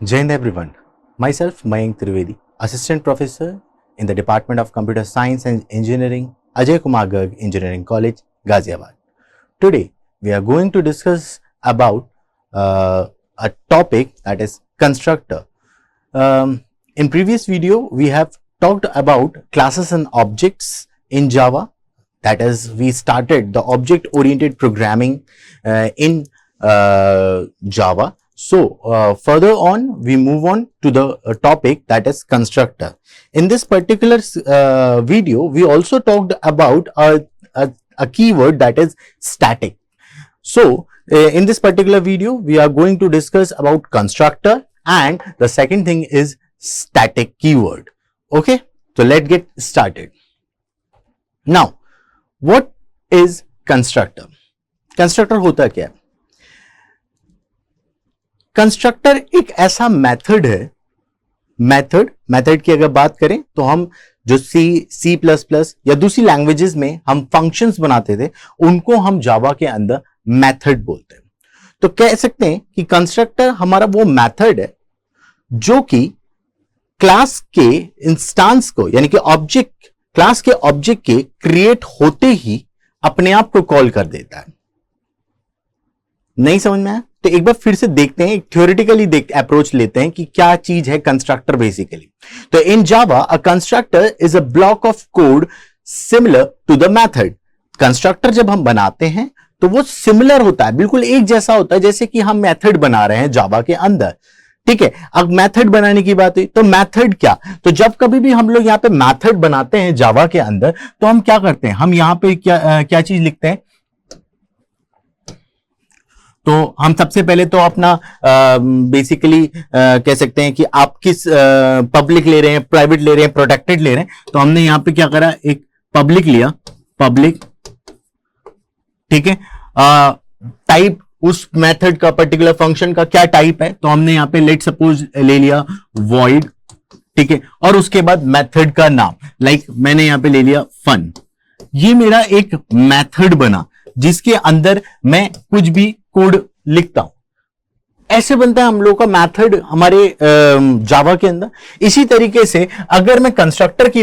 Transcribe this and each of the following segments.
Jai Hind everyone. Myself Mayank Trivedi, Assistant Professor in the Department of Computer Science and Engineering, Ajay Kumar Garg Engineering College, Ghaziabad. Today we are going to discuss about a topic that is constructor. In previous video we have talked about classes and objects in Java. That is, we started the object-oriented programming in Java. So further on, we move on to the topic that is constructor. In this particular video, we also talked about a keyword that is static. So in this particular video, we are going to discuss about constructor, and the second thing is static keyword. Okay, so let's get started. Now, what is constructor? Constructor होता क्या है? Constructor एक ऐसा method है, method की अगर बात करें तो हम जो सी प्लस प्लस या दूसरी लैंग्वेजेस में हम फंक्शंस बनाते थे, उनको हम जावा के अंदर मेथड बोलते हैं. तो कह सकते हैं कि कंस्ट्रक्टर हमारा वो मेथड है जो कि क्लास के इंस्टांस को, यानी कि ऑब्जेक्ट, क्लास के ऑब्जेक्ट के क्रिएट होते ही अपने आप को कॉल कर देता है. नहीं समझ में आया? तो एक बार फिर से देखते हैं, एक थ्योरेटिकली अप्रोच लेते हैं कि क्या चीज है कंस्ट्रक्टर बेसिकली. तो in Java a constructor is a block of code similar to the method. Constructor जब हम बनाते हैं तो वो सिमिलर होता है, बिल्कुल एक जैसा होता है जैसे कि हम मेथड बना रहे हैं जावा के अंदर. ठीक है, अब मेथड बनाने की बात हुई तो मेथड क्या, तो जब कभी भी हम लोग यहां पे मेथड बनाते हैं जावा के अंदर तो हम क्या करते हैं, हम यहां पे क्या चीज लिखते हैं. तो हम सबसे पहले तो अपना बेसिकली कह सकते हैं कि आप किस पब्लिक ले रहे हैं, प्राइवेट ले रहे हैं, प्रोटेक्टेड ले रहे हैं. तो हमने यहां पे क्या करा, एक पब्लिक लिया, पब्लिक. ठीक है, टाइप उस मेथड का, पर्टिकुलर फंक्शन का क्या टाइप है, तो हमने यहां पे लेट सपोज ले लिया void. ठीक है, और उसके बाद मेथड का नाम, लाइक मैंने यहां पे ले लिया फन. ये मेरा एक मेथड बना जिसके अंदर मैं कुछ भी कोड लिखता हूं. ऐसे बनता है हम लोग का मेथड हमारे जावा के अंदर. इसी तरीके से अगर मैं कंस्ट्रक्टर की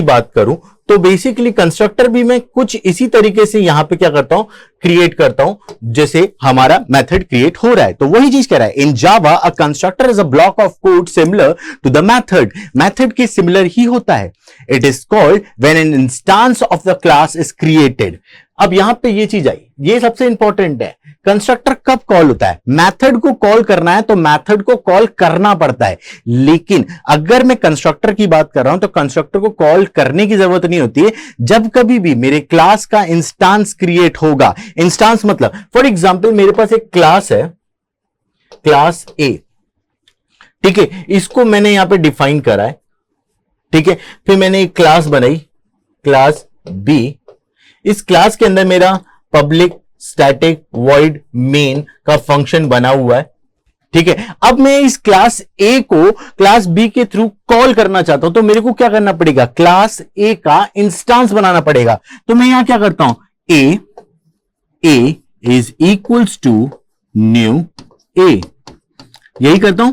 बात करूं तो बेसिकली कंस्ट्रक्टर भी मैं कुछ इसी तरीके से यहां पे क्या करता हूं, क्रिएट करता हूं जैसे हमारा मेथड क्रिएट हो रहा है. तो वही चीज कह रहा है, in Java a constructor is a block of code similar to the method. Method के सिमिलर ही होता है. It is called when an instance of the class is created. अब यहां पे ये चीज आई, ये सबसे इंपॉर्टेंट है. कंस्ट्रक्टर कब कॉल होता है, मेथड को कॉल करना है तो मेथड को कॉल करना पड़ता है. लेकिन अगर मैं कंस्ट्रक्टर की बात कर रहा हूं तो कंस्ट्रक्टर को कॉल करने की जरूरत नहीं होती है. जब कभी भी मेरे क्लास का इंस्टांस क्रिएट होगा, इंस्टांस मतलब फॉर एग्जांपल मेरे पास एक क्लास है, क्लास ए. ठीक है, इसको मैंने यहां पे डिफाइन करा है. ठीक है, फिर मैंने एक क्लास बनाई, क्लास बी. इस क्लास के अंदर मेरा पब्लिक स्टैटिक वॉइड मेन का फंक्शन बना हुआ है. ठीक है, अब मैं इस क्लास ए को क्लास बी के थ्रू कॉल करना चाहता हूं तो मेरे को क्या करना पड़ेगा, क्लास ए का इंस्टांस बनाना पड़ेगा. तो मैं यहां क्या करता हूं, ए इज इक्वल्स टू न्यू ए, यही करता हूं.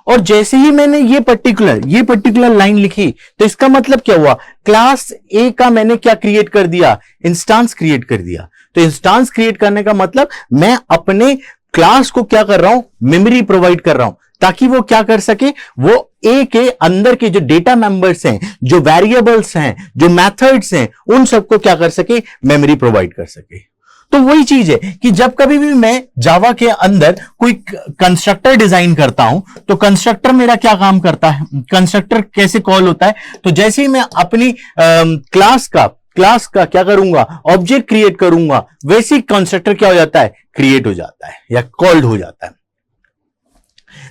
और जैसे ही मैंने ये पर्टिकुलर लाइन लिखी तो इसका मतलब क्या हुआ, क्लास ए का मैंने क्या क्रिएट कर दिया, इंस्टांस क्रिएट कर दिया. तो इंस्टांस क्रिएट करने का मतलब मैं अपने क्लास को क्या कर रहा हूं, मेमोरी प्रोवाइड कर रहा हूं ताकि वो क्या कर सके, वो ए के अंदर के जो डेटा मेंबर्स हैं, जो वेरिएबल्स हैं, जो मेथड्स हैं, उन सबको क्या कर सके, मेमोरी प्रोवाइड कर सके. तो वही चीज है कि जब कभी भी मैं जावा के अंदर कोई कंस्ट्रक्टर डिजाइन करता हूं तो कंस्ट्रक्टर मेरा क्या काम करता है, कंस्ट्रक्टर कैसे कॉल होता है. तो जैसे ही मैं अपनी क्लास का क्या करूंगा, ऑब्जेक्ट क्रिएट करूंगा, वैसे ही कंस्ट्रक्टर क्या हो जाता है, क्रिएट हो जाता है या कॉल्ड हो जाता है.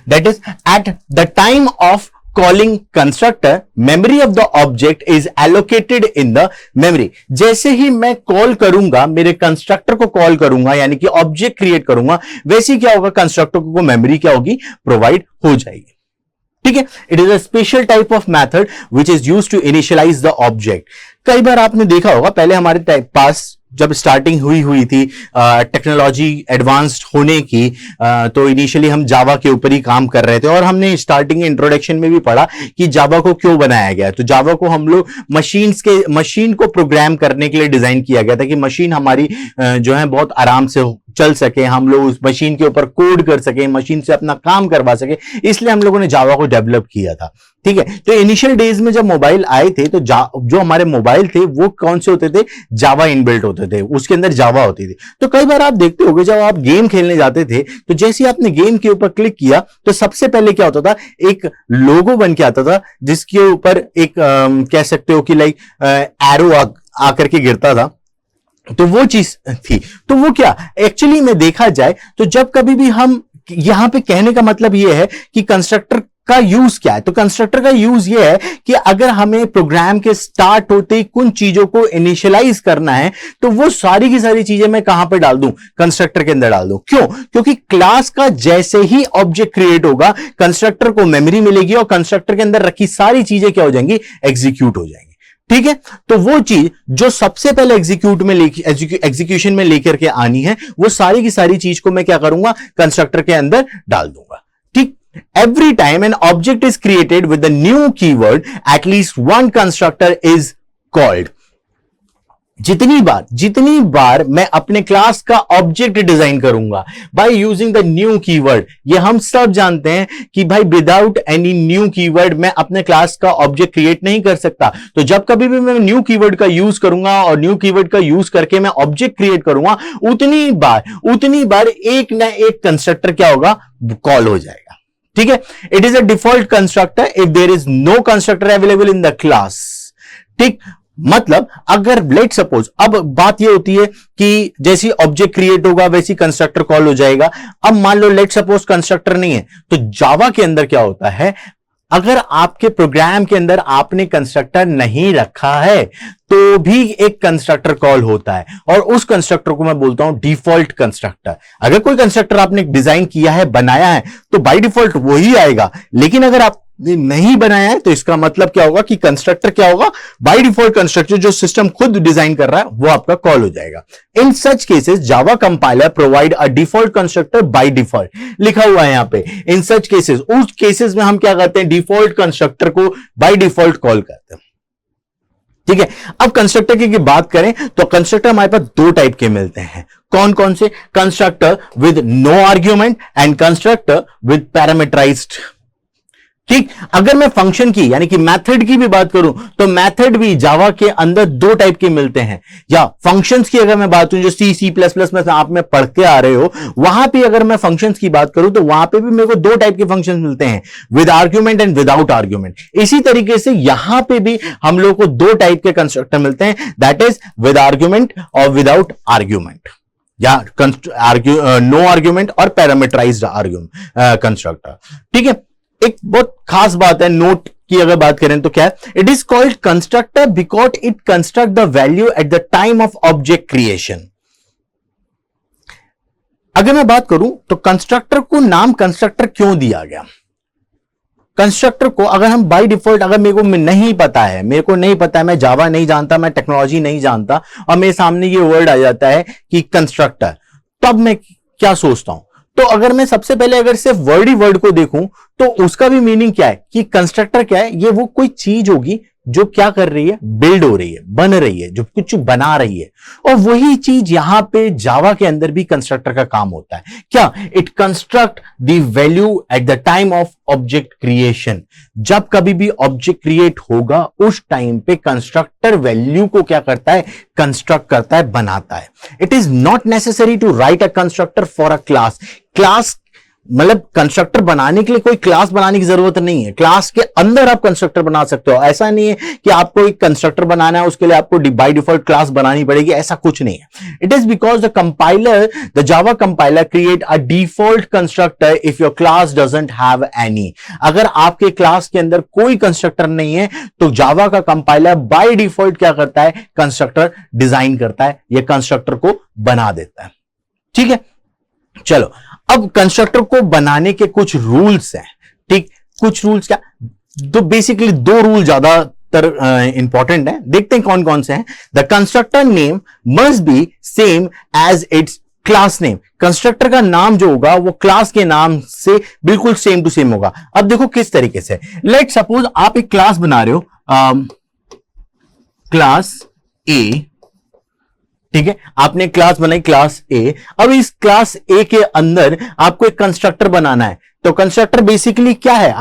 That is eight the time of calling constructor, memory of the object is allocated in the memory. जैसे ही मैं कॉल करूंगा, मेरे कंस्ट्रक्टर को कॉल करूंगा, यानी कि ऑब्जेक्ट क्रिएट करूंगा, वैसे ही क्या होगा, कंस्ट्रक्टर को मेमोरी क्या होगी, प्रोवाइड हो जाएगी. ठीक है, it is a special type of method which is used to initialize the object. कई बार आपने देखा होगा, पहले हमारे पास जब स्टार्टिंग हुई थी टेक्नोलॉजी एडवांस्ड होने की, तो इनिशियली हम जावा के ऊपर ही काम कर रहे थे और हमने स्टार्टिंग इंट्रोडक्शन में भी पढ़ा कि जावा को क्यों बनाया गया। तो जावा को हम लोग मशीन को प्रोग्राम करने के लिए डिजाइन किया गया था कि मशीन हमारी जो है बहुत आराम से चल सके, हम लोग उस मशीन के ऊपर कोड कर सके, मशीन से अपना काम करवा सके, इसलिए हम लोगों ने जावा को डेवलप किया था। ठीक है, तो इनिशियल डेज में जब मोबाइल आए थे तो जो हमारे मोबाइल थे वो कौन से होते थे, जावा इनबिल्ट होते थे, उसके अंदर जावा होती थी। तो कई बार आप देखते होंगे जब आप गेम खेलने जाते थे तो जैसे ही आपने गेम के ऊपर क्लिक किया तो सबसे पहले क्या होता था, एक लोगो बन के आता था जिसके ऊपर एक कह सकते हो कि लाइक एरो आकर के गिरता था, तो वो चीज थी। तो वो क्या एक्चुअली में देखा जाए तो जब कभी भी हम यहां पे कहने का मतलब ये है कि कंस्ट्रक्टर का यूज क्या है, तो कंस्ट्रक्टर का यूज ये है कि अगर हमें प्रोग्राम के स्टार्ट होते ही कुछ चीजों को इनिशियलाइज करना है तो वो सारी की सारी चीजें मैं कहां पे डाल दूं, कंस्ट्रक्टर के अंदर डाल दूं। क्यों? क्योंकि क्लास का जैसे ही ऑब्जेक्ट क्रिएट होगा कंस्ट्रक्टर को मेमोरी मिलेगी और कंस्ट्रक्टर के अंदर रखी सारी चीजें क्या हो जाएंगी, एग्जीक्यूट हो जाएंगी। ठीक है, तो वो चीज जो सबसे पहले एग्जीक्यूशन में लेकर के आनी है वो सारी की सारी चीज को मैं क्या करूंगा, कंस्ट्रक्टर के अंदर डाल दूंगा। ठीक, every time an object is created with the new keyword at least one constructor is called। जितनी बार मैं अपने क्लास का ऑब्जेक्ट डिजाइन करूंगा by using the new keyword, ये हम सब जानते हैं कि भाई विदाउट एनी न्यू कीवर्ड मैं अपने क्लास का ऑब्जेक्ट क्रिएट नहीं कर सकता। तो जब कभी भी मैं न्यू कीवर्ड का यूज करूंगा और न्यू कीवर्ड का यूज करके मैं ऑब्जेक्ट क्रिएट करूंगा उतनी बार एक ना एक कंस्ट्रक्टर क्या होगा, कॉल हो जाएगा। ठीक है, it is a default constructor if there is no constructor available in the class. ठीक, मतलब अगर लेट सपोज, अब बात ये होती है कि जैसी ऑब्जेक्ट क्रिएट होगा वैसी कंस्ट्रक्टर कॉल हो जाएगा। अब मान लो लेट सपोज कंस्ट्रक्टर नहीं है, तो जावा के अंदर क्या होता है, अगर आपके प्रोग्राम के अंदर आपने कंस्ट्रक्टर नहीं रखा है तो भी एक कंस्ट्रक्टर कॉल होता है और उस कंस्ट्रक्टर को मैं बोलता हूं डिफॉल्ट कंस्ट्रक्टर। अगर कोई कंस्ट्रक्टर आपने डिजाइन किया है, बनाया है, तो बाय डिफॉल्ट वही आएगा। लेकिन अगर आप नहीं बनाया है तो इसका मतलब क्या होगा कि कंस्ट्रक्टर क्या होगा, बाय डिफॉल्ट कंस्ट्रक्टर जो सिस्टम खुद डिजाइन कर रहा है वो आपका कॉल हो जाएगा। In such cases Java compiler provide a default constructor by default, लिखा हुआ है यहां पे। इन सच केसेस, उस केसेस में हम क्या करते हैं, डिफॉल्ट कंस्ट्रक्टर को बाय डिफॉल्ट कॉल करते हैं। ठीक है, अब कंस्ट्रक्टर की बात करें तो कंस्ट्रक्टर हमारे पास दो टाइप के मिलते हैं। कौन कौन से? Constructor with no argument and constructor with parameterized. ठीक, अगर मैं फंक्शन की यानी कि मेथड की भी बात करूं तो मेथड भी जावा के अंदर दो टाइप के मिलते हैं। या फंक्शंस की अगर मैं बात करूं जो C++ में आप में पढ़ के आ रहे हो, वहां पे अगर मैं फंक्शंस की बात करूं तो वहां पे भी मेरे को दो टाइप के फंक्शंस मिलते हैं, with argument and without argument. इसी तरीके से यहां पे भी हम लोग को दो टाइप के कंस्ट्रक्टर मिलते हैं, दैट इज विद आर्ग्यूमेंट और विदाउट आर्ग्यूमेंट, या नो आर्ग्यूमेंट और पैरामीटराइज्ड कंस्ट्रक्टर। ठीक है, एक बहुत खास बात है नोट की अगर बात करें तो क्या है, it is called constructor because it construct the value eight the time of object creation. अगर मैं बात करूं तो कंस्ट्रक्टर को नाम कंस्ट्रक्टर क्यों दिया गया? कंस्ट्रक्टर को अगर हम बाय डिफॉल्ट, अगर मेरे को नहीं पता है, मैं जावा नहीं जानता, मैं टेक्नोलॉजी नहीं जानता और मेरे सामने ये वर्ड आ जाता है कि कंस्ट्रक्टर, तब मैं क्या सोचता हूं? तो अगर मैं सबसे पहले अगर सिर्फ वर्ड ही वर्ड को देखूं तो उसका भी मीनिंग क्या है कि कंस्ट्रक्टर क्या है, ये वो कोई चीज होगी जो क्या कर रही है, बिल्ड हो रही है, बन रही है, जो कुछ बना रही है। और वही चीज यहां पे जावा के अंदर भी कंस्ट्रक्टर का काम होता है। क्या? It construct the value eight the time of object creation. जब कभी भी ऑब्जेक्ट क्रिएट होगा उस टाइम पे कंस्ट्रक्टर वैल्यू को क्या करता है, कंस्ट्रक्ट करता है, बनाता है। It is not necessary to write a constructor for a class. Class मतलब कंस्ट्रक्टर बनाने के लिए कोई क्लास बनाने की जरूरत नहीं है, क्लास के अंदर आप कंस्ट्रक्टर बना सकते हो। ऐसा नहीं है कि आपको एक कंस्ट्रक्टर बनाना है उसके लिए आपको बाय डिफॉल्ट क्लास बनानी पड़ेगी, ऐसा कुछ नहीं है। It is because the Java compiler create a default constructor if your class doesn't have any. अगर आपके क्लास के अंदर कोई कंस्ट्रक्टर नहीं है तो जावा का कंपाइलर बाय डिफॉल्ट क्या करता है, कंस्ट्रक्टर डिजाइन करता है, यह कंस्ट्रक्टर को बना देता है। ठीक है, चलो अब कंस्ट्रक्टर को बनाने के कुछ रूल्स हैं। ठीक, कुछ रूल्स क्या, तो बेसिकली दो रूल ज्यादा उत्तर इंपॉर्टेंट है, देखते हैं कौन कौन से हैं। The constructor name must be same as its class name. Constructor का नाम जो होगा वो क्लास के नाम से बिल्कुल सेम टू सेम होगा। अब देखो किस तरीके से, लेट सपोज आप एक क्लास बना रहे हो, क्लास ए, ठीक है, आपने क्लास बनाई क्लास ए। अब इस क्लास ए के अंदर आपको एक कंस्ट्रक्टर बनाना है। तो कंस्ट्रक्टर बेसिकली क्या है,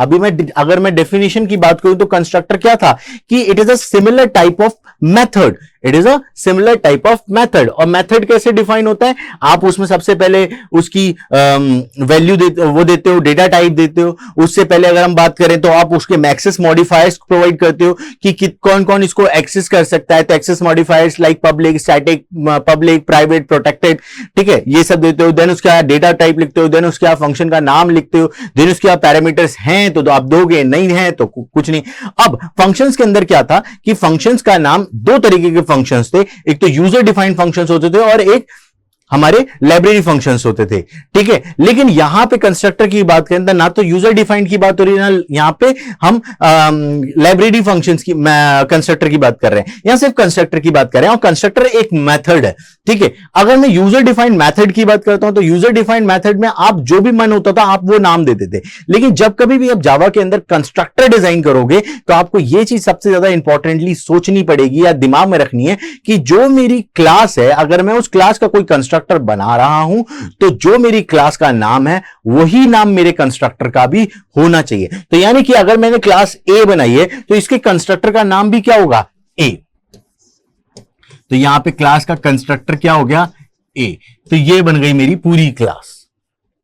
अगर मैं डेफिनेशन की बात करूं तो कंस्ट्रक्टर क्या था कि it is a similar type of method, it is a similar type of method. और मेथड कैसे डिफाइन होता है, आप उसमें सबसे पहले उसकी वैल्यू देते हो, डेटा टाइप देते हो। उससे पहले अगर हम बात करें तो आप उसके एक्सेस मॉडिफायर्स प्रोवाइड करते हो कि कौन कौन इसको एक्सेस कर सकता है। तो access modifiers like public, static, public, private, protected, ठीक है, ये सब देते हो। देन उसका डेटा टाइप लिखते हो, देन उसके फंक्शन का नाम लिखते हो, देन उसके पैरामीटर्स हैं तो आप दोगे, नहीं है तो कुछ नहीं। अब फंक्शंस के अंदर क्या था कि फंक्शंस का नाम दो तरीके के फंक्शंस थे, एक तो यूजर डिफाइंड फंक्शंस होते थे और एक हमारे लाइब्रेरी फंक्शंस होते थे, ठीक है। लेकिन यहां पे कंस्ट्रक्टर की बात करें तो ना तो यूजर डिफाइंड की बात हो रही है, ना यहां पे हम लाइब्रेरी फंक्शंस की कंस्ट्रक्टर की बात कर रहे हैं, यहां सिर्फ कंस्ट्रक्टर की बात कर रहे हैं। और कंस्ट्रक्टर एक मेथड है, ठीक है। अगर मैं यूजर डिफाइंड मेथड की बात करता हूं तो यूजर डिफाइंड मेथड में आप जो भी मन होता था आप वो नाम देते थे। लेकिन जब कभी भी आप जावा के अंदर कंस्ट्रक्टर डिजाइन करोगे तो आपको यह चीज सबसे ज्यादा इंपॉर्टेंटली सोचनी पड़ेगी या दिमाग में रखनी है कि जो मेरी क्लास है, अगर मैं उस क्लास का कोई कंस्ट्रक्टर बना रहा हूं तो जो मेरी क्लास का नाम है वही नाम मेरे कंस्ट्रक्टर का भी होना चाहिए। तो यानी कि अगर मैंने क्लास ए बनाई है तो इसके कंस्ट्रक्टर का नाम भी क्या होगा, ए। तो यहां पे क्लास का कंस्ट्रक्टर क्या हो गया, ए। तो ये बन गई मेरी पूरी क्लास,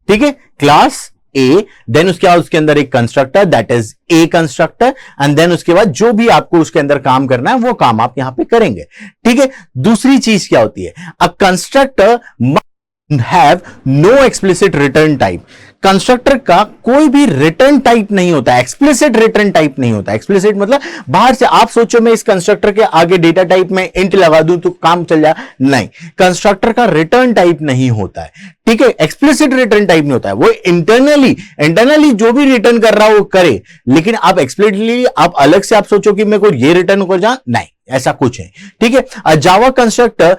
ठीक है, क्लास ए। देन उसके बाद उसके अंदर एक constructor that is a constructor, and then उसके बाद जो भी आपको उसके अंदर काम करना है वो काम आप यहां पे करेंगे, ठीक है। दूसरी चीज क्या होती है, a constructor must have no explicit return type. Constructor का कोई भी रिटर्न टाइप नहीं होता, एक्सप्लिसिट रिटर्न टाइप नहीं होता। एक्सप्लिसिट मतलब बाहर से आप सोचो मैं इस कंस्ट्रक्टर के आगे डेटा टाइप में इंट लगा दूं तो काम चल जाए, नहीं, कंस्ट्रक्टर का रिटर्न टाइप नहीं होता है, ठीक है। एक्सप्लिसिट रिटर्न टाइप नहीं होता है, वो इंटरनली जो भी रिटर्न कर रहा हो वो करे। लेकिन आप एक्सप्लिसिटली आप अलग से आप सोचो कि मेरे को ये रिटर्न कर जा, नहीं, ऐसा कुछ है, ठीक है। Java constructor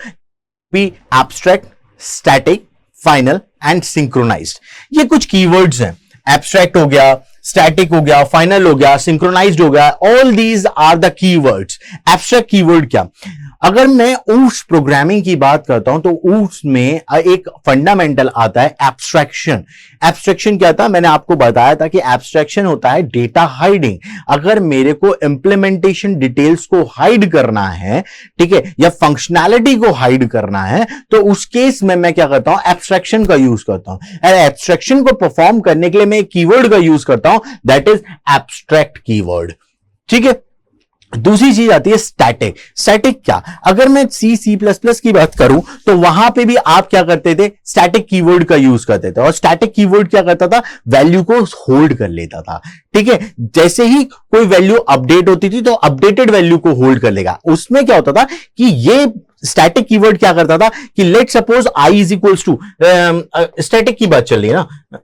be abstract, static, final and synchronized. ये कुछ कीवर्ड्स हैं, एब्स्ट्रैक्ट हो गया, स्टैटिक हो गया, फाइनल हो गया, सिंक्रोनाइज्ड हो गया, all these are the keywords. Abstract keyword क्या, अगर मैं ऊस प्रोग्रामिंग की बात करता हूं तो ऊस में एक फंडामेंटल आता है एब्स्ट्रैक्शन। एब्स्ट्रैक्शन क्या था, मैंने आपको बताया था कि एब्स्ट्रैक्शन होता है डेटा हाइडिंग। अगर मेरे को इंप्लीमेंटेशन डिटेल्स को हाइड करना है, ठीक है, या फंक्शनैलिटी को हाइड करना है तो उस केस में मैं क्या करता हूं, एब्स्ट्रैक्शन का यूज करता हूं। और एब्स्ट्रैक्शन को परफॉर्म करने के लिए मैं एक कीवर्ड का यूज करता हूं, दैट इज एब्स्ट्रैक्ट कीवर्ड, ठीक है। दूसरी चीज आती है स्टैटिक। स्टैटिक क्या, अगर मैं C++ की बात करूं तो वहां पे भी आप क्या करते थे, स्टैटिक कीवर्ड का यूज करते थे। और स्टैटिक कीवर्ड क्या करता था, वैल्यू को होल्ड कर लेता था, ठीक है। जैसे ही कोई वैल्यू अपडेट होती थी तो अपडेटेड वैल्यू को होल्ड कर लेगा। उसमें क्या होता था कि ये स्टैटिक कीवर्ड क्या करता था कि let suppose i is equals to, static की बात चल रही है ना,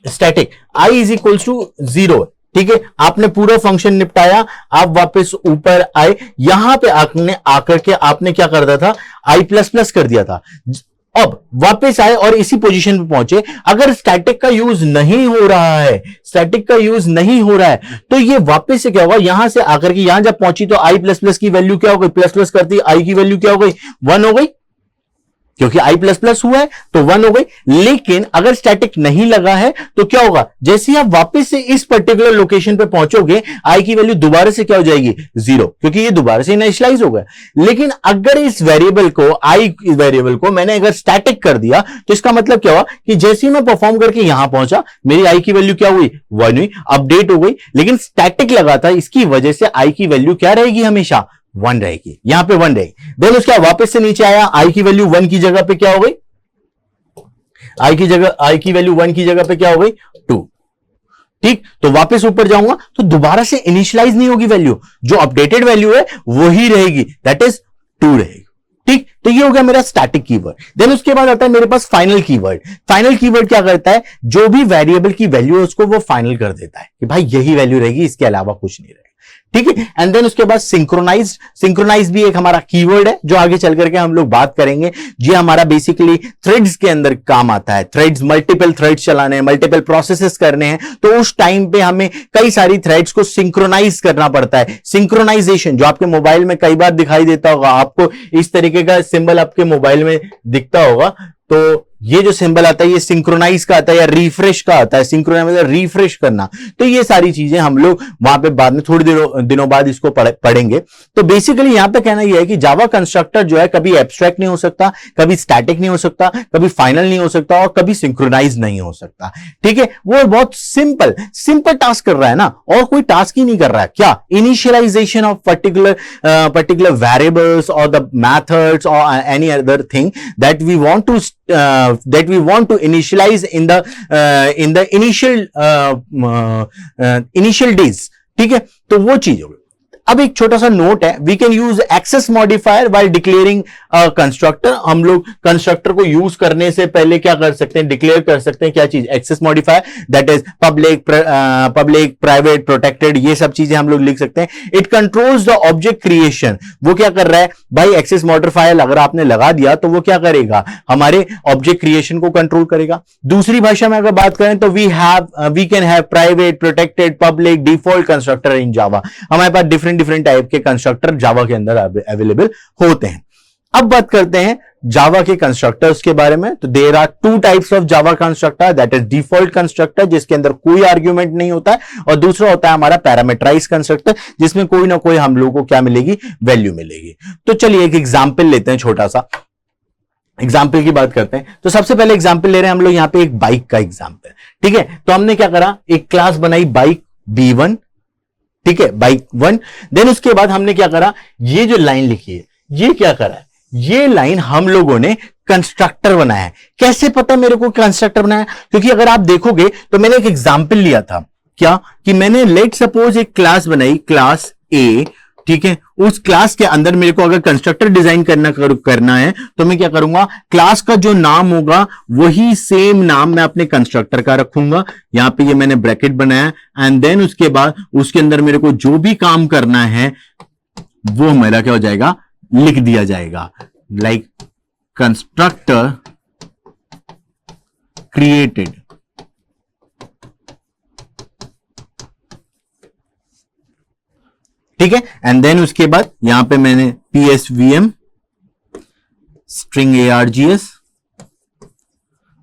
static i is equals to 0, ठीक है। आपने पूरा फंक्शन निपटाया, आप वापस ऊपर आए, यहां पे आपने आकर के आपने क्या कर दिया था, i++ कर दिया था। अब वापस आए और इसी पोजीशन पे पहुंचे। अगर स्टैटिक का यूज नहीं हो रहा है, स्टैटिक का यूज नहीं हो रहा है तो ये वापस से क्या होगा, यहां से आकर के यहां जब पहुंची तो i++ की वैल्यू क्या हो गई, प्लस करती i की वैल्यू क्या हो गई, 1 हो गई, क्योंकि i++ हुआ है तो 1 हो गई। लेकिन अगर स्टैटिक नहीं लगा है तो क्या होगा, जैसे ही आप वापस से इस पर्टिकुलर लोकेशन पे पहुंचोगे i की वैल्यू दोबारा से क्या हो जाएगी, 0, क्योंकि ये दोबारा से इनिशियलाइज हो गया। लेकिन अगर इस वेरिएबल को i वेरिएबल को मैंने अगर स्टैटिक कर दिया तो इसका मतलब क्या हुआ कि जैसे ही मैं परफॉर्म करके यहां पहुंचा मेरी i की वैल्यू क्या हुई, 1 हुई, अपडेट हो गई। लेकिन स्टैटिक लगा था, इसकी वजह से i की वैल्यू क्या रहेगी, हमेशा 1 रहेगी, यहां पे 1 रहेगी। देन उसके बाद वापस से नीचे आया, i की वैल्यू 1 की जगह पे क्या हो गई, i की वैल्यू 1 की जगह पे क्या हो गई, 2, ठीक। तो वापस ऊपर जाऊंगा तो दोबारा से इनिशियलाइज नहीं होगी वैल्यू, जो अपडेटेड वैल्यू है वही रहेगी, दैट इज 2 रहेगी, ठीक। तो ये हो गया मेरा स्टैटिक कीवर्ड। देन उसके बाद आता है मेरे पास फाइनल कीवर्ड। फाइनल कीवर्ड क्या करता है, जो भी वेरिएबल की वैल्यू है उसको वो फाइनल कर देता है कि भाई यही वैल्यू रहेगी, इसके अलावा कुछ नहीं रहेगा, ठीक है। एंड देन उसके बाद सिंक्रोनाइज भी एक हमारा कीवर्ड है जो आगे चल करके हम लोग बात करेंगे, जो हमारा बेसिकली थ्रेड्स के अंदर काम आता है। थ्रेड्स, मल्टीपल थ्रेड्स चलाने हैं, मल्टीपल प्रोसेसेस करने हैं, तो उस टाइम पे हमें कई सारी थ्रेड्स को सिंक्रोनाइज करना पड़ता है। सिंक्रोनाइजेशन जो आपके मोबाइल में कई बार दिखाई देता होगा, आपको इस तरीके का सिंबल आपके मोबाइल में दिखता होगा, तो ये जो सिंबल आता है ये सिंक्रोनाइज का आता है या रिफ्रेश का आता है। सिंक्रोनाइज मतलब रिफ्रेश करना। तो ये सारी चीजें हम लोग वहां पे बाद में थोड़ी दिनों बाद इसको पढ़ेंगे। तो बेसिकली यहां पे कहना यह है कि जावा कंस्ट्रक्टर जो है कभी एब्स्ट्रैक्ट नहीं हो सकता, कभी स्टैटिक नहीं हो सकता, कभी फाइनल नहीं हो सकता और कभी सिंक्रोनाइज नहीं हो सकता। ठीक है, वो बहुत सिंपल टास्क कर रहा है ना, और कोई टास्क ही नहीं कर रहा है। क्या? इनिशियलाइजेशन ऑफ पर्टिकुलर वेरिएबल्स और द मेथड्स और any other thing that we want to initialize in the initial days। ठीक है, तो वो चीज होगी। अब एक छोटा सा नोट है, we can use access modifier while declaring constructor. हम लोग कंस्ट्रक्टर को यूज करने से पहले क्या कर सकते हैं? डिक्लेयर कर सकते हैं क्या चीज? Access modifier, that is public, private, protected, ये सब चीजें हम लोग लिख सकते हैं। It controls the object creation. वो क्या कर रहा है भाई? एक्सेस मॉडिफायर अगर आपने लगा दिया तो वो क्या करेगा? हमारे ऑब्जेक्ट क्रिएशन को कंट्रोल करेगा। दूसरी भाषा में अगर बात करें तो we can have private, protected, public, default constructor in Java. हमारे पास डिफरेंट टाइप के कंस्ट्रक्टर जावा के अंदर अवेलेबल होते हैं। अब बात करते हैं जावा के कंस्ट्रक्टर्स के बारे में। तो there are two types of Java constructor, that is default constructor जिसके अंदर कोई आर्ग्यूमेंट नहीं होता है, और दूसरा होता है हमारा पैरामीटराइज कंस्ट्रक्टर जिसमें कोई ना कोई हम लोगों को क्या मिलेगी? वैल्यू मिलेगी। तो चलिए एक एग्जांपल लेते हैं, छोटा सा एग्जाम्पल की बात करते हैं। तो सबसे पहले एग्जाम्पल ले रहे हैं हम लोग यहां पे एक बाइक का एग्जाम्पल। ठीक है, तो हमने क्या करा? एक क्लास बनाई बाइक B1। ठीक है, बाइक 1। देन उसके बाद हमने क्या करा? ये जो लाइन लिखी है, ये क्या करा है? ये लाइन हम लोगों ने कंस्ट्रक्टर बनाया है। कैसे पता मेरे को कंस्ट्रक्टर बनाया? क्योंकि अगर आप देखोगे तो मैंने एक एग्जांपल लिया था। क्या? कि मैंने लेट सपोज एक क्लास बनाई, क्लास A। ठीक है, उस क्लास के अंदर मेरे को अगर कंस्ट्रक्टर डिजाइन करना है तो मैं क्या करूंगा? क्लास का जो नाम होगा वही सेम नाम मैं अपने कंस्ट्रक्टर का रखूंगा। यहां पे ये मैंने ब्रैकेट बनाया, एंड देन उसके बाद उसके अंदर मेरे को जो भी काम करना है वो मेरा क्या हो जाएगा? लिख दिया जाएगा। Like constructor created. ठीक है, एंड देन उसके बाद यहां पे मैंने PSVM स्ट्रिंग ARGS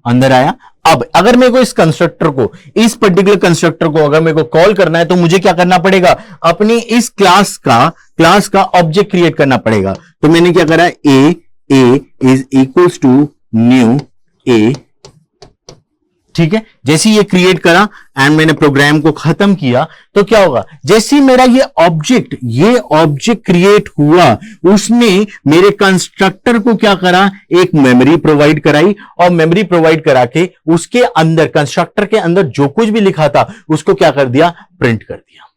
अंदर आया। अब अगर मेरे को इस कंस्ट्रक्टर को, इस पर्टिकुलर कंस्ट्रक्टर को अगर मेरे को कॉल करना है तो मुझे क्या करना पड़ेगा? अपनी इस क्लास का ऑब्जेक्ट क्रिएट करना पड़ेगा। तो मैंने क्या करा? A is equals to new A। ठीक है, जैसे ये क्रिएट करा एंड मैंने प्रोग्राम को खत्म किया तो क्या होगा? जैसे मेरा ये ऑब्जेक्ट क्रिएट हुआ, उसने मेरे कंस्ट्रक्टर को क्या करा? एक मेमोरी प्रोवाइड कराई, और मेमोरी प्रोवाइड करा के उसके अंदर, कंस्ट्रक्टर के अंदर जो कुछ भी लिखा था उसको क्या कर दिया? प्रिंट कर दिया।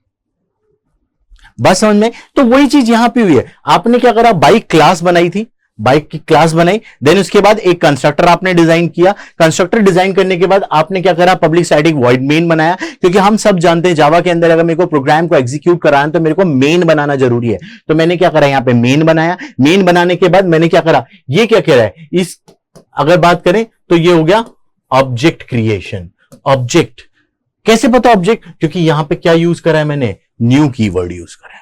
बस समझ में? तो वही चीज यहां पे हुई है। आपने क्या करा? बाइक क्लास बनाई थी, बाइक की क्लास बनाई, देन उसके बाद एक कंस्ट्रक्टर आपने डिजाइन किया। कंस्ट्रक्टर डिजाइन करने के बाद आपने क्या करा? पब्लिक स्टैटिक वॉइड मेन बनाया, क्योंकि हम सब जानते हैं जावा के अंदर अगर मेरे को प्रोग्राम को एग्जीक्यूट कराना तो मेरे को मेन बनाना जरूरी है। तो मैंने क्या करा? यहां पे मेन बनाया। मेन बनाने के बाद मैंने क्या करा? ये क्या कह रहा है? इस अगर बात करें तो ये हो गया ऑब्जेक्ट क्रिएशन। ऑब्जेक्ट कैसे पता ऑब्जेक्ट? क्योंकि यहां पे क्या यूज करा है मैंने? न्यू कीवर्ड यूज करा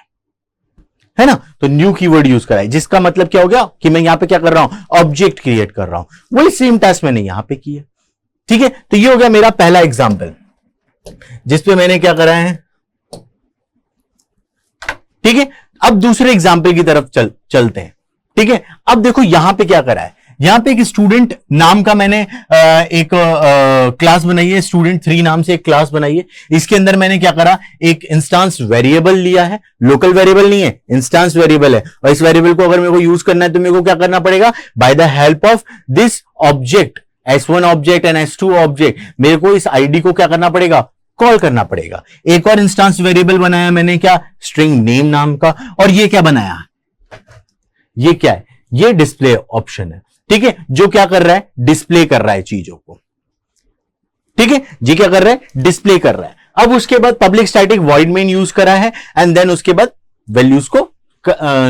है ना। तो न्यू कीवर्ड यूज करा है, जिसका मतलब क्या हो गया? कि मैं यहां पे क्या कर रहा हूं? ऑब्जेक्ट क्रिएट कर रहा हूं। वही सेम टास्क मैंने यहां पे किया। ठीक है, तो ये हो गया मेरा पहला एग्जांपल जिसपे मैंने क्या करा है। ठीक है, अब दूसरे एग्जांपल की तरफ चलते हैं। ठीक है, अब देखो यहां पे क्या करा है। यहां पे एक स्टूडेंट नाम का मैंने एक क्लास बनाई है, स्टूडेंट 3 नाम से एक क्लास बनाई है। इसके अंदर मैंने क्या करा? एक इंस्टेंस वेरिएबल लिया है, लोकल वेरिएबल नहीं है, इंस्टेंस वेरिएबल है। और इस वेरिएबल को अगर मेरे को यूज करना है तो मेरे को क्या करना पड़ेगा? By the help of this object, S1 object and S2 object, मेरे को इस आईडी को क्या करना पड़ेगा? कॉल करना पड़ेगा। एक और इंस्टेंस वेरिएबल बनाया मैंने, क्या? स्ट्रिंग नेम नाम का। और ये क्या बनाया? ये क्या है? ये डिस्प्ले ऑप्शन है। ठीक है, जो क्या कर रहा है? डिस्प्ले कर रहा है चीजों को। ठीक है, जी क्या कर रहा है? डिस्प्ले कर रहा है। अब उसके बाद public static void main use करा है एंड देन उसके बाद वैल्यूज को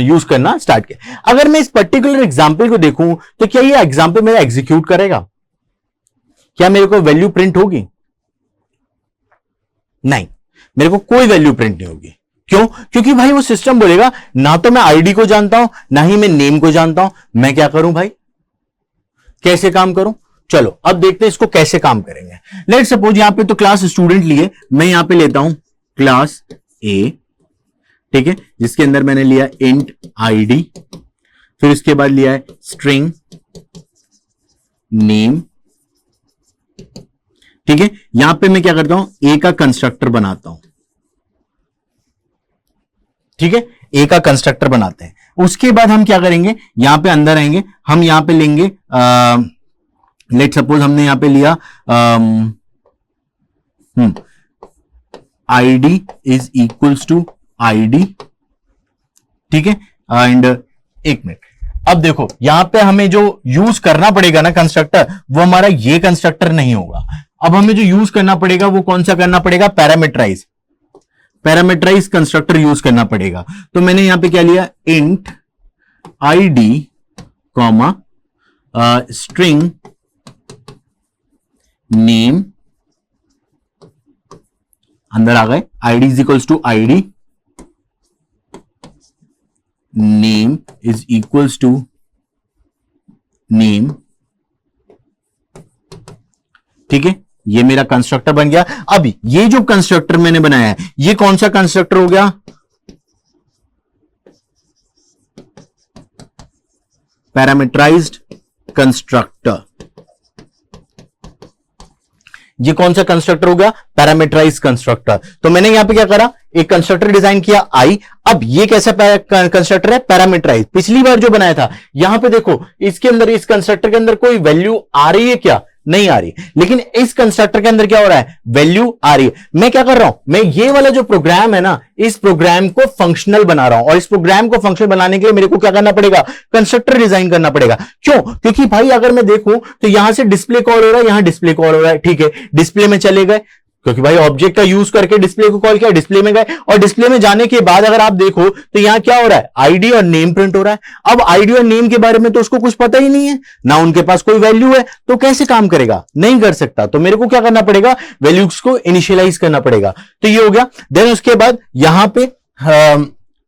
यूज करना स्टार्ट किया। अगर मैं इस पर्टिकुलर एग्जांपल को देखूं तो क्या ये एग्जांपल मेरा एग्जीक्यूट करेगा? क्या मेरे को वैल्यू प्रिंट होगी? नहीं, मेरे को कोई वैल्यू प्रिंट नहीं होगी। क्यों? क्योंकि भाई वो सिस्टम बोलेगा ना तो मैं आईडी को जानता हूं ना ही मैं नेम को जानता हूं, मैं क्या करूं भाई, कैसे काम करूं? चलो अब देखते हैं इसको कैसे काम करेंगे। लेट सपोज यहां पे तो क्लास स्टूडेंट लिए, मैं यहां पे लेता हूं क्लास ए, ठीक है, जिसके अंदर मैंने लिया इंट आईडी, फिर उसके बाद लिया है स्ट्रिंग नेम, ठीक है। यहां पे मैं क्या करता हूं, ए का कंस्ट्रक्टर बनाता हूं, ठीक है, ए का कंस्ट्रक्टर बनाते हैं। उसके बाद हम क्या करेंगे, यहां पे अंदर आएंगे, हम यहां पे लेंगे लेट सपोज हमने यहां पे लिया ID is equals to ID, ठीक है। एंड एक मिनट, अब देखो यहां पे हमें जो यूज करना पड़ेगा ना कंस्ट्रक्टर, वो हमारा ये कंस्ट्रक्टर नहीं होगा। अब हमें जो यूज करना पड़ेगा वो कौन सा करना पड़ेगा, पैरामीटराइज कंस्ट्रक्टर यूज करना पड़ेगा। तो मैंने यहां पे क्या लिया, int ID comma string name, अंदर आ गए, ID is equals to ID, name is equals to name, ठीक है। ये मेरा कंस्ट्रक्टर बन गया। अब ये जो कंस्ट्रक्टर मैंने बनाया है ये कौन सा कंस्ट्रक्टर हो गया, पैरामीटराइज्ड कंस्ट्रक्टर। ये कौन सा कंस्ट्रक्टर हो गया, पैरामीटराइज्ड कंस्ट्रक्टर। तो मैंने यहां पे क्या करा, एक कंस्ट्रक्टर डिजाइन किया आई। अब ये कैसा कंस्ट्रक्टर है, पैरामीटराइज। पिछली बार जो बनाया था, यहां पे देखो इसके अंदर, इस कंस्ट्रक्टर के अंदर कोई वैल्यू आ रही है क्या, नहीं आ रही, लेकिन इस कंस्ट्रक्टर के अंदर क्या हो रहा है, वैल्यू आ रही है। मैं क्या कर रहा हूं, मैं ये वाला जो प्रोग्राम है ना, इस प्रोग्राम को फंक्शनल बना रहा हूं, और इस प्रोग्राम को फंक्शनल बनाने के लिए मेरे को क्या करना पड़ेगा, कंस्ट्रक्टर डिजाइन करना पड़ेगा। क्यों? क्योंकि भाई अगर मैं देखूं तो यहां से डिस्प्ले कॉल हो रहा है, यहां डिस्प्ले कॉल हो रहा है, ठीक है, डिस्प्ले में चले गए, क्योंकि भाई ऑब्जेक्ट का यूज करके डिस्प्ले को कॉल किया, डिस्प्ले में गए, और डिस्प्ले में जाने के बाद अगर आप देखो तो यहां क्या हो रहा है, आईडी और नेम प्रिंट हो रहा है। अब आईडी और नेम के बारे में तो उसको कुछ पता ही नहीं है ना, उनके पास कोई वैल्यू है, तो कैसे काम करेगा, नहीं कर सकता। तो मेरे को क्या करना पड़ेगा, वैल्यूज को इनिशियलाइज करना पड़ेगा। तो ये हो गया। देन उसके बाद यहां पे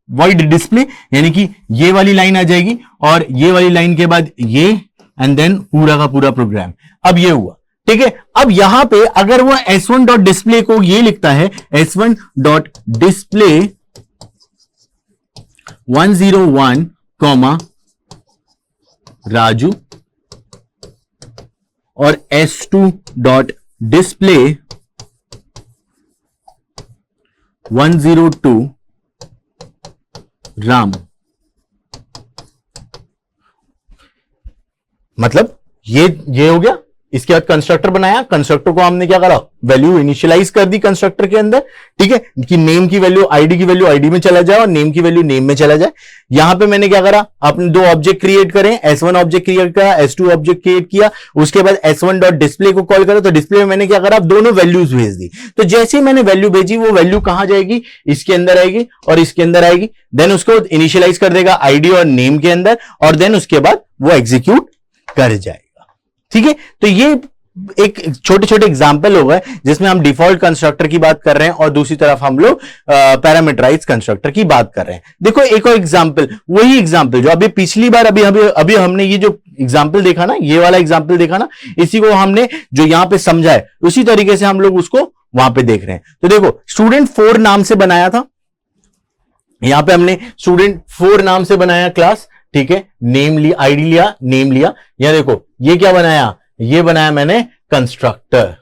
वॉइड डिस्प्ले, यानी कि ये वाली लाइन आ जाएगी, और ये वाली लाइन के बाद ये, एंड देन पूरा का पूरा प्रोग्राम। अब ये हुआ, ठीक है। अब यहां पे अगर वो s1 डॉट डिस्प्ले को ये लिखता है, s1 dot display 101 comma Raju, और s2 डॉट डिस्प्ले 102 राम, मतलब ये हो गया। इसके बाद कंस्ट्रक्टर बनाया, कंस्ट्रक्टर को हमने क्या करा, वैल्यू इनिशियलाइज कर दी कंस्ट्रक्टर के अंदर, ठीक है, कि नेम की वैल्यू आईडी की वैल्यू आईडी में चला जाए और नेम की वैल्यू नेम में चला जाए। यहां पे मैंने क्या करा, आपने दो ऑब्जेक्ट क्रिएट करें, s1 ऑब्जेक्ट क्रिएट करा, s2 ऑब्जेक्ट क्रिएट किया, उसके बाद s1 डॉट डिस्प्ले को कॉल करा, तो डिस्प्ले में मैंने क्या करा, दोनों वैल्यूज भेज दी। तो जैसे ही मैंने वैल्यू भेजी, वो वैल्यू कहां जाएगी, इसके अंदर आएगी और इसके अंदर आएगी। देन उसको इनिशियलाइज कर देगा आईडी और नेम के अंदर, और देन उसके बाद वो एग्जीक्यूट कर जाएगा, ठीक है। तो ये एक छोटे छोटे एग्जाम्पल हो गए जिसमें हम डिफॉल्ट कंस्ट्रक्टर की बात कर रहे हैं और दूसरी तरफ हम लोग पैरामीटराइज कंस्ट्रक्टर की बात कर रहे हैं। देखो एक और एग्जाम्पल, वही एग्जाम्पल जो अभी पिछली बार अभी हमने ये जो एग्जाम्पल देखा ना, ये वाला एग्जाम्पल देखा ना, इसी को हमने जो यहां पे समझा है उसी तरीके से हम लोग उसको वहां पे देख रहे हैं। तो देखो स्टूडेंट 4 नाम से बनाया था, यहां पे हमने स्टूडेंट 4 नाम से बनाया क्लास, ठीक है, नेम लिया, आईडी लिया, नेम लिया। यहां देखो ये क्या बनाया, ये बनाया मैंने कंस्ट्रक्टर।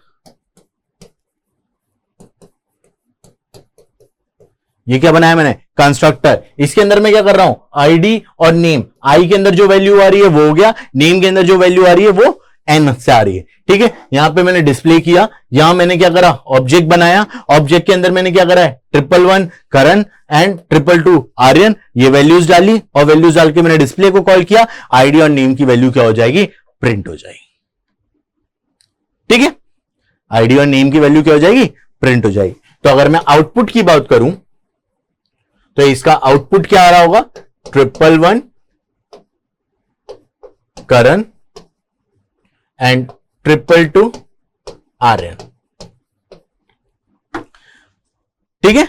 ये क्या बनाया मैंने, कंस्ट्रक्टर। इसके अंदर मैं क्या कर रहा हूं, आईडी और नेम, आई के अंदर जो वैल्यू आ रही है वो हो गया, नेम के अंदर जो वैल्यू आ रही है वो एन से आ रही है, ठीक है। यहां पे मैंने डिस्प्ले किया, यहां मैंने क्या करा, ऑब्जेक्ट बनाया, ऑब्जेक्ट के अंदर मैंने क्या करा है, 111 करण एंड 222 आर्यन, ये वैल्यूज डाली, और वैल्यूज डाल के मैंने डिस्प्ले को कॉल किया, आईडी और नेम की वैल्यू क्या हो जाएगी, प्रिंट हो जाएगी, ठीक है। आईडी और नेम की वैल्यू क्या हो जाएगी, प्रिंट हो जाएगी। तो अगर मैं आउटपुट की बात करूं तो इसका आउटपुट क्या आ रहा होगा, 111 करण एंड 222 आर्यन। ठीक है,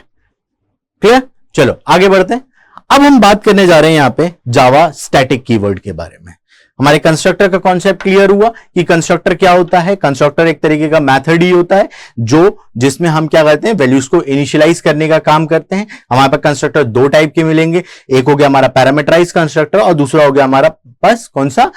क्लियर। चलो आगे बढ़ते हैं। अब हम बात करने जा रहे हैं यहां पे जावा स्टैटिक कीवर्ड के बारे में। हमारे कंस्ट्रक्टर का कॉन्सेप्ट क्लियर हुआ कि कंस्ट्रक्टर क्या होता है। कंस्ट्रक्टर एक तरीके का मेथड ही होता है जिसमें हम क्या करते हैं, वैल्यूज को इनिशियलाइज करने का काम करते हैं। हमारे पास कंस्ट्रक्टर दो टाइप के मिलेंगे, एक हो गया हमारा पैरामीटराइज कंस्ट्रक्टर और दूसरा हो गया हमारा पास कौन सा,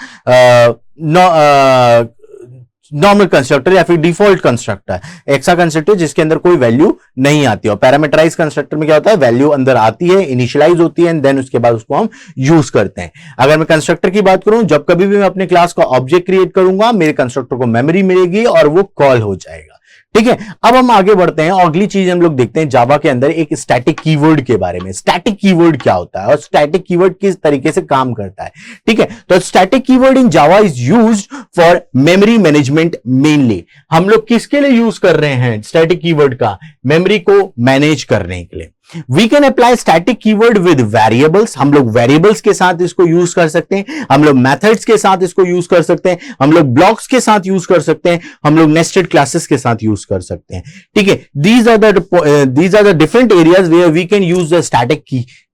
नॉर्मल कंस्ट्रक्टर या फिर डिफॉल्ट कंस्ट्रक्टर, एक्सा कंस्ट्रक्टर जिसके अंदर कोई वैल्यू नहीं आती। और पैरामीटराइज कंस्ट्रक्टर में क्या होता है, वैल्यू अंदर आती है, इनिशियलाइज होती है एंड देन उसके बाद उसको हम यूज करते हैं। अगर मैं कंस्ट्रक्टर की बात करूं, जब कभी भी मैं अपने क्लास का ऑब्जेक्ट क्रिएट करूंगा, मेरे कंस्ट्रक्टर को मेमोरी मिलेगी और वो कॉल हो जाएगा। ठीक है, अब हम आगे बढ़ते हैं और अगली चीज हम लोग देखते हैं जावा के अंदर एक स्टैटिक कीवर्ड के बारे में। स्टैटिक कीवर्ड क्या होता है और स्टैटिक कीवर्ड किस तरीके से काम करता है। ठीक है, तो static keyword in Java is used for memory management mainly. हम लोग किसके लिए यूज कर रहे हैं स्टैटिक कीवर्ड का, मेमोरी को मैनेज करने के लिए। We can apply static keyword with variables। हम लोग वेरिएबल्स के साथ इसको यूज कर सकते हैं, हम लोग मेथड्स के साथ इसको यूज कर सकते हैं, हम लोग ब्लॉक्स के साथ यूज कर सकते हैं, हम लोग नेस्टेड क्लासेस के साथ यूज कर सकते हैं। ठीक है, these are the different areas where we can use the static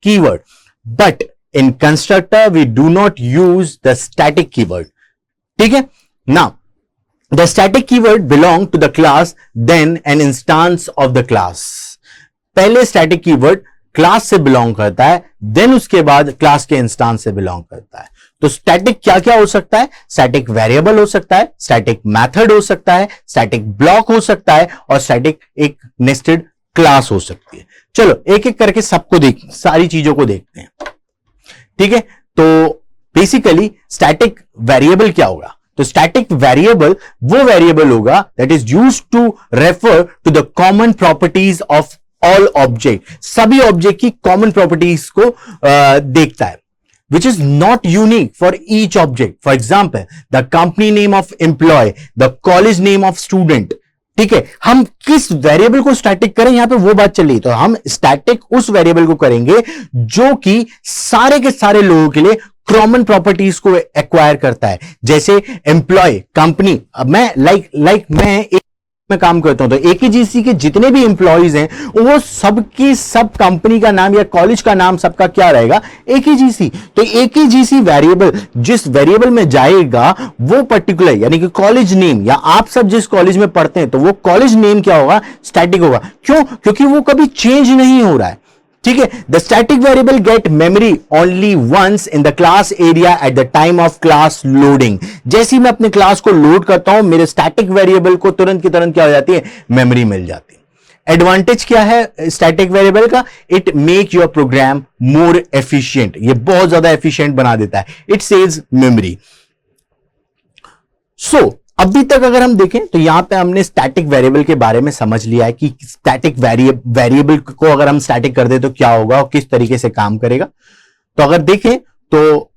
keyword, but in constructor we do not use the static keyword। ठीक है, now the static keyword belong to the class then an instance of the class। पहले static keyword class से belong करता है, then उसके बाद class के instance से बिलोंग करता है। तो स्टैटिक क्या क्या हो सकता है, स्टैटिक वेरिएबल हो सकता है, स्टैटिक मेथड हो सकता है, स्टैटिक ब्लॉक हो सकता है और स्टैटिक एक नेस्टेड क्लास हो सकती है। चलो एक एक करके सबको सारी चीजों को देखते हैं। ठीक है, तो बेसिकली स्टैटिक वेरिएबल क्या होगा, तो स्टैटिक वेरिएबल वो वेरिएबल होगा that is used to refer to the common properties of all object. सभी ऑब्जेक्ट की कॉमन प्रॉपर्टीज को देखता है, which is not unique for each object। For example, the company name of employee, the college name of student। ठीक है, हम किस variable को स्टैटिक करें यहां पे वो बात चल रही। तो हम स्टैटिक उस वेरिएबल को करेंगे जो कि सारे के सारे लोगों के लिए कॉमन प्रॉपर्टीज को एक्वायर करता है। जैसे एम्प्लॉय, कंपनी, अब मैं मैं में काम करता हूं तो एकेजीसी के जितने भी एम्प्लॉइज हैं वो सबकी सब कंपनी का नाम या कॉलेज का नाम सबका क्या रहेगा, एकेजीसी। तो एकेजीसी वेरिएबल जिस वेरिएबल में जाएगा वो पर्टिकुलर यानी कि कॉलेज नेम, या आप सब जिस कॉलेज में पढ़ते हैं तो वो कॉलेज नेम क्या होगा, स्टैटिक होगा। क्यों, क्योंकि वो कभी चेंज नहीं हो रहा है। ठीक है, the static variable get memory only once in the class area at the time of class loading. जैसे ही मैं अपने क्लास को लोड करता हूं मेरे स्टैटिक वेरिएबल को तुरंत की तुरंत क्या हो जाती है, मेमोरी मिल जाती है। एडवांटेज क्या है स्टैटिक वेरिएबल का, it make your program more efficient. ये बहुत ज्यादा एफिशिएंट बना देता है, इट सेव्स मेमोरी। सो अभी तक अगर हम देखें तो यहां पे हमने स्टैटिक वेरिएबल के बारे में समझ लिया है कि स्टैटिक वेरिएबल को अगर हम स्टैटिक कर दे तो क्या होगा और किस तरीके से काम करेगा। तो अगर देखें तो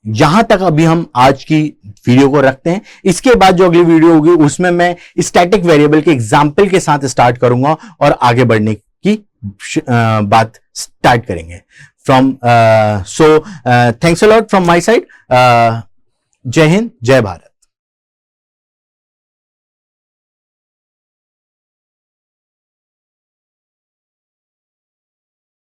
यहां तक अभी हम आज की वीडियो को रखते हैं। इसके बाद जो अगली वीडियो होगी उसमें मैं स्टैटिक वेरिएबल के एग्जाम्पल के साथ स्टार्ट करूंगा और आगे बढ़ने की बात स्टार्ट करेंगे। Thanks a lot from my side. जय हिंद, जय भारत।